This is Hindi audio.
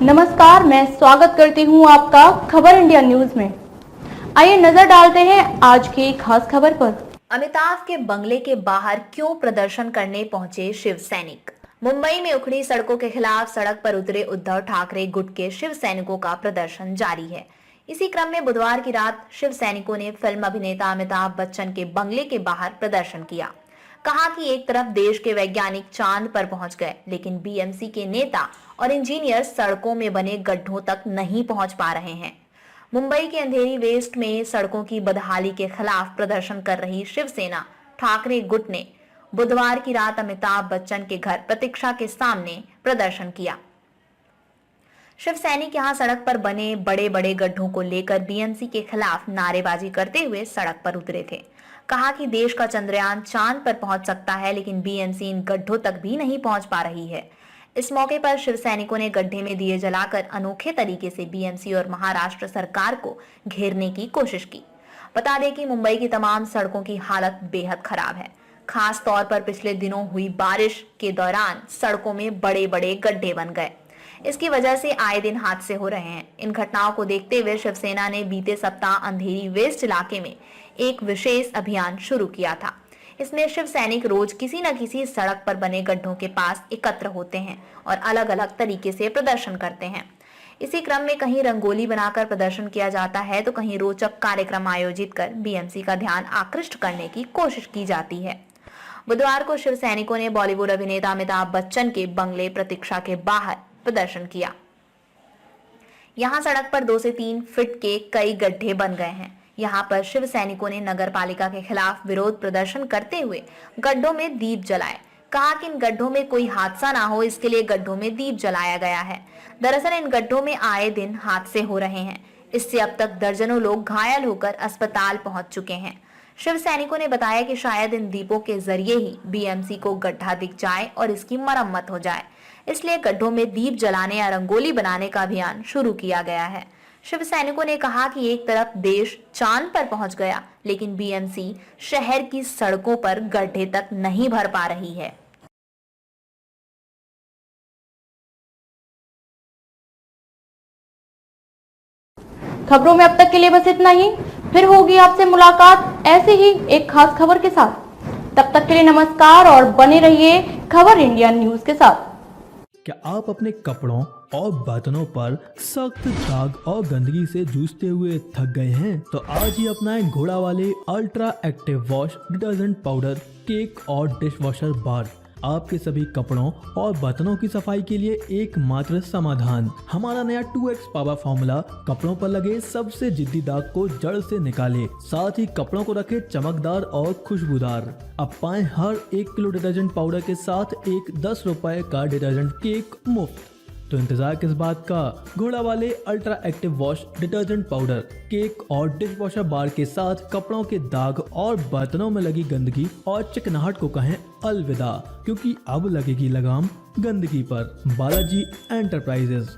नमस्कार, मैं स्वागत करती हूं आपका खबर इंडिया न्यूज में। आइए नजर डालते हैं आज की खास खबर पर। अमिताभ के बंगले के बाहर क्यों प्रदर्शन करने पहुंचे शिव सैनिक। मुंबई में उखड़ी सड़कों के खिलाफ सड़क पर उतरे उद्धव ठाकरे गुट के शिव सैनिकों का प्रदर्शन जारी है। इसी क्रम में बुधवार की रात शिव सैनिकों ने फिल्म अभिनेता अमिताभ बच्चन के बंगले के बाहर प्रदर्शन किया। कहा कि एक तरफ देश के वैज्ञानिक चांद पर पहुंच गए, लेकिन बीएमसी के नेता और इंजीनियर सड़कों में बने गड्ढों तक नहीं पहुंच पा रहे हैं। मुंबई के अंधेरी वेस्ट में सड़कों की बदहाली के खिलाफ प्रदर्शन कर रही शिवसेना ठाकरे गुट ने बुधवार की रात अमिताभ बच्चन के घर प्रतीक्षा के सामने प्रदर्शन किया। शिव सैनिक यहां सड़क पर बने बड़े बड़े गड्ढों को लेकर बीएमसी के खिलाफ नारेबाजी करते हुए सड़क पर उतरे थे। कहा कि देश का चंद्रयान चांद पर पहुंच सकता है, लेकिन बीएमसी इन गड्ढों तक भी नहीं पहुंच पा रही है। इस मौके पर शिव सैनिकों ने गड्ढे में दिए जलाकर अनोखे तरीके से बीएमसी और महाराष्ट्र सरकार को घेरने की कोशिश की। बता दें कि मुंबई की तमाम सड़कों की हालत बेहद खराब है। खास तौर पर पिछले दिनों हुई बारिश के दौरान सड़कों में बड़े बड़े गड्ढे बन गए। इसकी वजह से आए दिन हादसे हो रहे हैं। इन घटनाओं को देखते हुए शिवसेना ने बीते सप्ताह अंधेरी वेस्ट इलाके में एक विशेष अभियान शुरू किया था। इसमें शिव सैनिक रोज किसी न किसी सड़क पर बने गड्ढों के पास एकत्र होते हैं और अलग अलग तरीके से प्रदर्शन करते हैं। इसी क्रम में कहीं रंगोली बनाकर प्रदर्शन किया जाता है, तो कहीं रोचक कार्यक्रम आयोजित कर बीएमसी का ध्यान आकृष्ट करने की कोशिश की जाती है। बुधवार को शिव सैनिकों ने बॉलीवुड अभिनेता अमिताभ बच्चन के बंगले प्रतीक्षा के बाहर प्रदर्शन किया। यहां सड़क पर 2 से 3 फीट के कई गड्ढे बन गए हैं। यहां पर शिव सैनिकों ने नगर पालिका के खिलाफ विरोध प्रदर्शन करते हुए गड्ढों में दीप जलाए। कहा कि इन गड्ढों में कोई हादसा ना हो, इसके लिए गड्ढों में दीप जलाया गया है। दरअसल इन गड्ढों में आए दिन हादसे हो रहे हैं। इससे अब तक दर्जनों लोग घायल होकर अस्पताल पहुंच चुके हैं। शिव सैनिकों ने बताया कि शायद इन दीपों के जरिए ही बीएमसी को गड्ढा दिख जाए और इसकी मरम्मत हो जाए, इसलिए गड्ढों में दीप जलाने या रंगोली बनाने का अभियान शुरू किया गया है। शिव सैनिकों ने कहा कि एक तरफ देश चांद पर पहुंच गया, लेकिन बीएमसी शहर की सड़कों पर गड्ढे तक नहीं भर पा रही है। खबरों में अब तक के लिए बस इतना ही। फिर होगी आपसे मुलाकात ऐसे ही एक खास खबर के साथ। तब तक के लिए नमस्कार और बने रहिए खबर इंडिया न्यूज के साथ। क्या आप अपने कपड़ों और बर्तनों पर सख्त दाग और गंदगी से जूझते हुए थक गए हैं? तो आज ही अपनाएं घोड़ा वाले ultra active wash detergent powder, cake और डिश वॉशर बार। आपके सभी कपड़ों और बर्तनों की सफाई के लिए एकमात्र समाधान। हमारा नया 2x पावर फॉर्मूला कपड़ों पर लगे सबसे जिद्दी दाग को जड़ से निकाले, साथ ही कपड़ों को रखे चमकदार और खुशबूदार। अब पाएं हर 1 किलो डिटर्जेंट पाउडर के साथ एक 10 रुपए का डिटर्जेंट केक मुफ्त। तो इंतजार किस बात का? घोड़ा वाले ultra active wash detergent powder, cake और डिश वॉशर बार के साथ कपड़ों के दाग और बर्तनों में लगी गंदगी और चिकनाहट को कहें अलविदा, क्योंकि अब लगेगी लगाम गंदगी पर। बालाजी एंटरप्राइजेस।